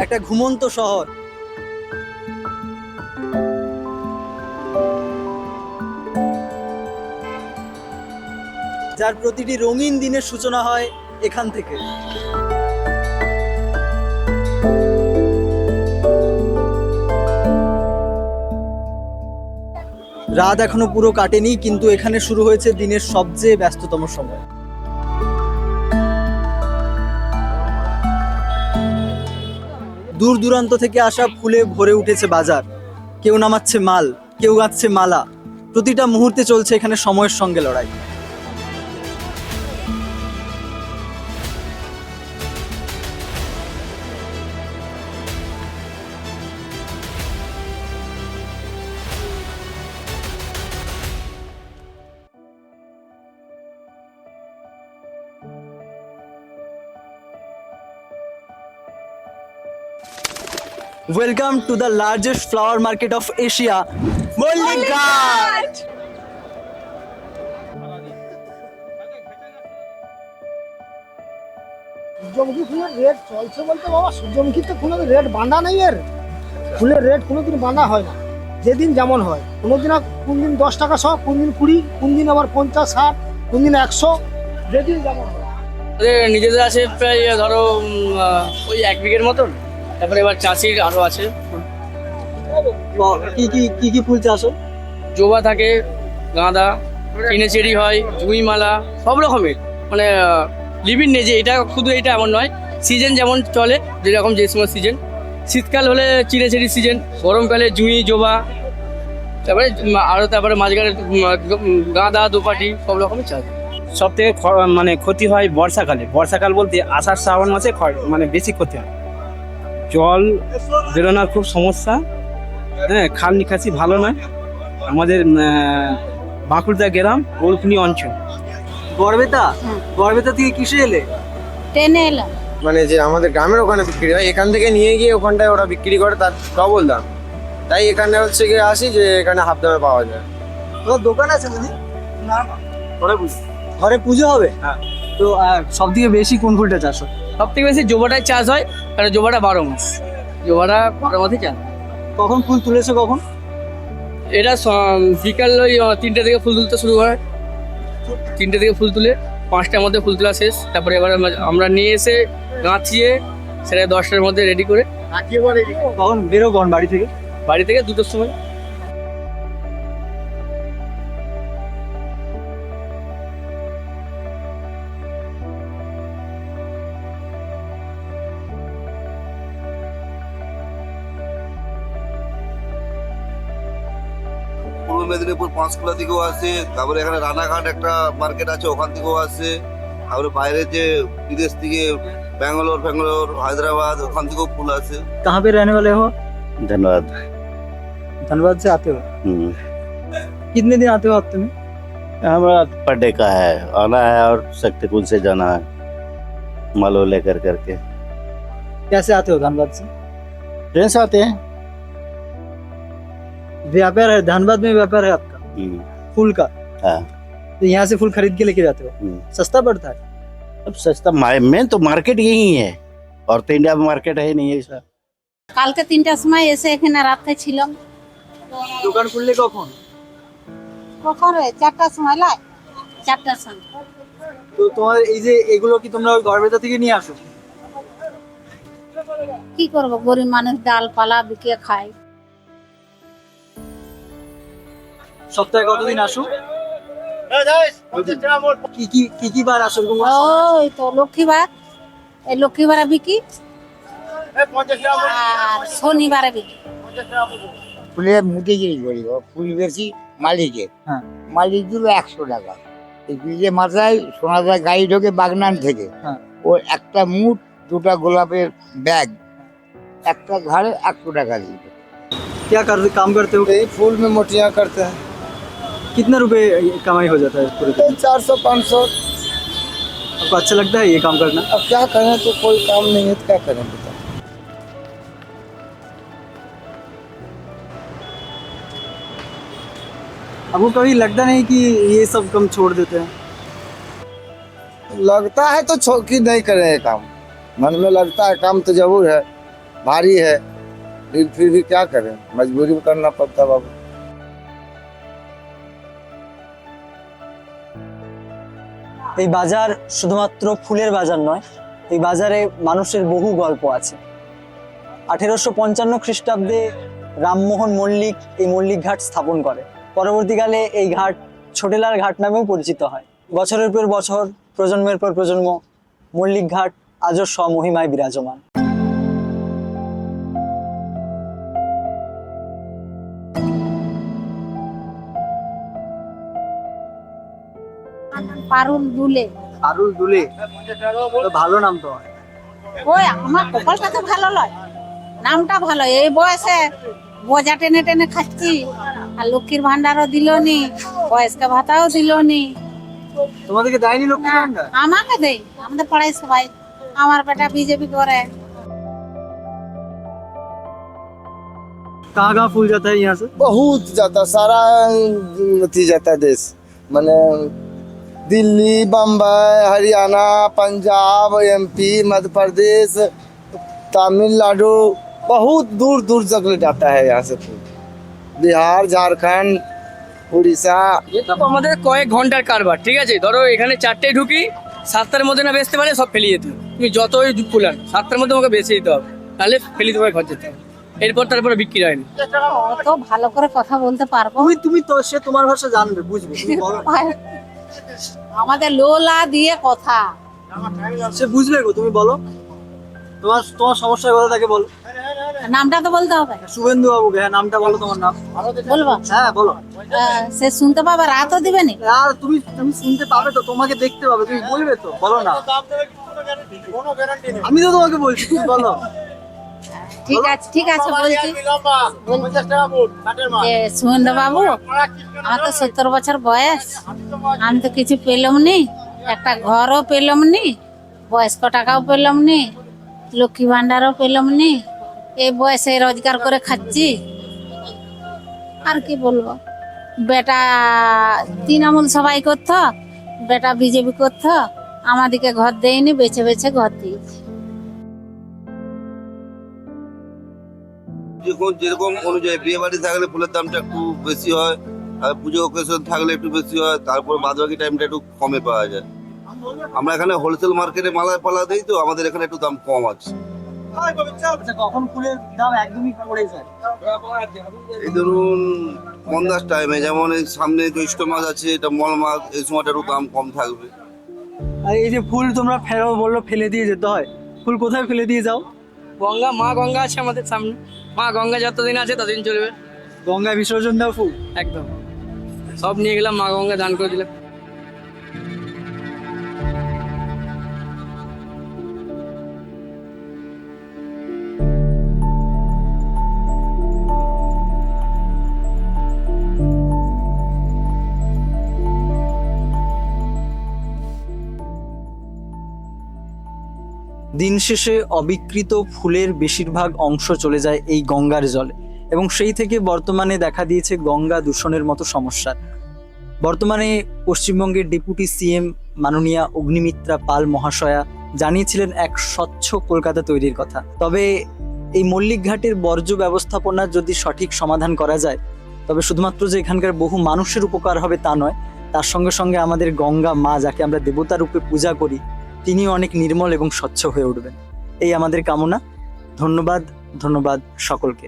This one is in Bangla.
একটা ঘুমন্ত শহর। যার প্রতিটি রঙিন দিনের সূচনা হয় এখান থেকে। রাত এখনো পুরো কাটেনি, কিন্তু এখানে শুরু হয়েছে দিনের সবচেয়ে ব্যস্ততম সময়। দূর দূরান্ত থেকে আসা ফুলে ভরে উঠেছে বাজার। কেউ নামাচ্ছে মাল, কেউ গাচ্ছে মালা। প্রতিটা মুহূর্তে চলছে এখানে সময়ের সঙ্গে লড়াই। Welcome to the largest flower market of Asia, Mullighat. সূর্যমুখী ফুলের রেট চলছে বলতে বাবা, সূর্যমুখী তো ফুলের রেট বাঁধা নেই। এর ফুলের রেট কোনোদিন বাঁধা হয় না, যেদিন যেমন হয়। কোনোদিন কোন দিন 10 টাকা 100, কোন দিন 20, কোন দিন আবার 50, 60, কোন দিন 100, যেদিন যেমন হয়। নিজেদের আছে প্রায় ধরো ওই 1 বিঘের মতন। তারপরে এবার চাষির আরো আছে। কি কি ফুল চাষ হয়? জবা থাকে, গাঁদা, চিনেচেরি হয়, জুঁইমালা, সব রকমের। মানে লিভিন নেই যে এটা শুধু এটা এমন নয়। সিজন যেমন চলে, যেরকম যে সময় সিজন। শীতকাল হলে চিনেচেরি সিজন, গরমকালে জুঁই, জবা, তারপরে মাঝখানে গাঁদা, দোপাটি, সব রকমের চাষ। সব থেকে মানে ক্ষতি হয় বর্ষাকালে। বর্ষাকাল বলতে আষাঢ় শ্রাবণ মাসে মানে বেশি ক্ষতি হয়। জল বেরোনোর খুব সমস্যা। হ্যাঁ, খাল নিকাশি ভালো নয়। আমাদের বাঁকুড়া গ্রাম ওলকুনি অঞ্চল। গড়বেতা থেকে কিসে এলে? ট্রেনে এলাম। মানে যে আমাদের গ্রামের ওখানে বিক্রি হয়, এখান থেকে নিয়ে গিয়ে ওখানটায় ওরা বিক্রি করে তার ডবল দাম। তাই এখানে হচ্ছে গিয়ে আসি যে এখানে হাফ দামে পাওয়া যায়। তোমার দোকান আছে নাকি? না, ঘরে পুজো হবে। হ্যাঁ। তো সব থেকে বেশি কোন ফুলটা চাষ হয়? সব থেকে বেশি জবাটাই চাষ হয়, কারণ জবাটা 12 মাস। জবাটা 12 মাসই চাষ। কখন ফুল তুলেছো কখন? এটা বিকাল ওই 3টে থেকে ফুল তুলতে শুরু হয়। 3টে থেকে ফুল তুলে 5টার মধ্যে ফুল তোলা শেষ। তারপরে এবার আমরা নিয়ে এসে গাঁচিয়ে সেটা 10টার মধ্যে রেডি করে কখন বেরো বাড়ি থেকে? বাড়ি থেকে 2টোর সময়। পূর্ব মেদিনীপুর পাঁশকুড়া থেকেও আসে, তারপরে এখানে রানাঘাট একটা মার্কেট আছে, ওখান থেকেও আসে। তারপরে বাইরে যে বিদেশ থেকে ব্যাঙ্গালোর হায়দ্রাবাদ, ওখান থেকেও ফুল আসে। कहाँ पे रहने वाले हो? धन्यवाद। धनबाद से आते हो? कितने दिन आते हो हफ्ते में? हमारा पर डे का है, आना है और शक्तिकुंज से जाना है मालो लेकर करके। कैसे आते हो धनबाद से? ट्रेन से आते हैं। व्यापार है धनबाद में, व्यापार है आपका फूल का? हाँ। तो यहाँ से फूल खरीद के लेके जाते हो? सस्ता पड़ता है? अब सस्ता मेन तो मार्केट यही है, और तो इंडिया में मार्केट है ही नहीं ऐसा। কালকে 3টার সময় এসে এখানে রাতে ছিলাম। দোকান খুললে কখন? কখন রে? 4টার সময় লাই। 4টার সময়। তো তোমার এই যে এগুলো কি তোমরা ওই গড়বেতা থেকে নিয়ে আসো? কি করব, গরিব মানুষ ডাল পালা বিকে খায়। সপ্তাহে কতদিন আসো? কি কি বার আসো? ওই তো লক্ষ্মীবার, এই লক্ষ্মীবারে বিকি আর শনিবারে বিকি। ফুলের মুটিগিরি করি, ফুল বেশি মালিকের। হ্যাঁ। মালিক দিল 100 টাকা। এই ব্রিজের মাথায় সোনাদার গাড়ি ঢোকে বাগনান থেকে। হ্যাঁ। ওর একটা মুঠ, 2টা গোলাপের ব্যাগ, একটা ঘাড়ে 100 টাকা দিল। क्या काम करते हो? এই ফুল में मोटियाँ करते हैं, कितने रुपए कमाई हो जाता है पूरे दिन? 400-500। आपको अच्छा लगता है ये काम करना? अब क्या करें, तो कोई काम नहीं है तो क्या करें बता। आपको कभी लगता नहीं कि ये सब काम छोड़ देते हैं? लगता है तो कि नहीं करें ये काम, मन में लगता है काम तो जरूर है, भारी है, लेकिन फिर भी क्या करें, मजबूरी में करना पड़ता है बाबू। এই বাজার শুধুমাত্র ফুলের বাজার নয়, এই বাজারে মানুষের বহু গল্প আছে। 1855 খ্রিস্টাব্দে রামমোহন মল্লিক এই মল্লিক ঘাট স্থাপন করে। পরবর্তীকালে এই ঘাট ছোটেলার ঘাট নামেও পরিচিত হয়। বছরের পর বছর, প্রজন্মের পর প্রজন্ম মল্লিক ঘাট আজও স্বমহিমায় বিরাজমান। পারুল দুলে। আরুল দুলে, ভালো নাম তো। ওই আমার কপালটা তো ভালো লয়, নামটা ভালো। এই বয়সে বোঝা টেনে টেনে খাচ্ছি, আর লক্ষ্মীর ভান্ডারও দিলনি, বয়স্ক ভাতাও দিলনি। তোমাদেরকে দেয়নি লক্ষ্মী ভান্ডার? আমাকে দেই, আমাদের পাড়ায় সবাই। আমার বেটা বিজেপি করে। कहाँ कहाँ फूल जाता है यहाँ से? बहुत जाता, सारा अथी जाता देश, माने दिल्ली, बम्बई, हरियाणा, पंजाब, एमपी, मध्य प्रदेश, तमिलनाडु, बहुत दूर दूर तक ले जाता है यहाँ से फूल। बिहार, झारखंड, उड़ीसा। এটা তো আমাদের কয়েক ঘন্টার কারবার, ঠিক আছে? ধরো এখানে 4টে ঢুকি, 7টার মধ্যে না বেচতে পারে সব ফেলে যেতে হবে। তুমি যতই ফুলান 7টার মধ্যে আমাকে বেচে দিতে হবে, তাহলে ফেলে তোমায় ঘর যেতে হবে। এরপর তারপরে বিক্রি হয় না। অত ভালো করে কথা বলতে পারবো? তুমি তো সে তোমার ভাষা জানবে, বুঝবে, তুমি বলো। আমাদের লোলা দিয়ে কথা। সে বুঝবে গো, তুমি বলো। তোমার তোমার সমস্যার কথা তাকে বলো। নামটা তো বলতে হবে। শুভেন্দু বাবুকে। হ্যাঁ, নামটা বলো, তোমার নাম বলবো? হ্যাঁ বলো। সে শুনতে পাবে, রাতও দিবে নি। আর তুমি তুমি শুনতে পাবে তো, তোমাকে দেখতে পাবে, তুমি বলবে তো, বলো না। আমি তো তোমাকে বলছি, তুমি বলো। ঠিক আছে, ঠিক আছে, বলছি যে সুহেন্দ্র বাবু, আমার তো 70 বছর বয়স, আমি তো কিছু পেলাম নি, একটা ঘরও পেলাম নি, বয়স্ক টাকাও পেলাম নি, লক্ষ্মী ভান্ডারও পেলাম নি। এই বয়সে রোজগার করে খাচ্ছি, আর কি বলবো। বেটা তৃণমূল সবাই করতো, বেটা বিজেপি করতো, আমাদেরকে ঘর দেয়নি, বেছে বেছে ঘর দিয়েছি। যেরকম অনুযায়ী বিয়ে বাড়ি থাকলে ফুলের দামটা একটু বেশি হয়, আর পুজো অকেশন থাকলে একটু বেশি হয়, তারপর বাদবাকি টাইমটা একটু কমে পাওয়া যায়। আমরা এখানে হোলসেল মার্কেটে মালা পালা দিই, তো আমাদের এখানে একটু দাম কম আছে। আচ্ছা, কখন ফুলের দাম একদমই পড়ে যায়? এই ধরুন মন্দার টাইমে, যেমন এই সামনে জ্যৈষ্ঠ মাস আছে, এটা মল মাস, এই সময়টা একটু দাম কম থাকবে। আর এই যে ফুল তোমরা ফেরো বললো ফেলে দিয়ে যেতে হয়, ফুল কোথায় ফেলে দিয়ে যাও? গঙ্গা, মা গঙ্গা আছে আমাদের সামনে, মা গঙ্গা যতদিন আছে ততদিন চলবে। গঙ্গায় বিসর্জন দাও ফুল? একদম, সব নিয়ে গেলাম, মা গঙ্গা দান করে দিলাম। দিন শেষে অবিকৃত ফুলের বেশিরভাগ অংশ চলে যায় এই গঙ্গার জলে, এবং সেই থেকে বর্তমানে দেখা দিয়েছে গঙ্গা দূষণের মতো সমস্যার। বর্তমানে পশ্চিমবঙ্গের ডেপুটি সিএম মাননীয়া অগ্নিমিত্রা পাল মহাশয়া জানিয়েছিলেন এক স্বচ্ছ কলকাতা তৈরির কথা। তবে এই মল্লিক ঘাটের বর্জ্য ব্যবস্থাপনার যদি সঠিক সমাধান করা যায়, তবে শুধুমাত্র যে এখানকার বহু মানুষের উপকার হবে তা নয়, তার সঙ্গে সঙ্গে আমাদের গঙ্গা মা, যাকে আমরা দেবতা রূপে পূজা করি, তিনিও অনেক নির্মল এবং স্বচ্ছ হয়ে উঠবেন। এই আমাদের কামনা। ধন্যবাদ, ধন্যবাদ সকলকে।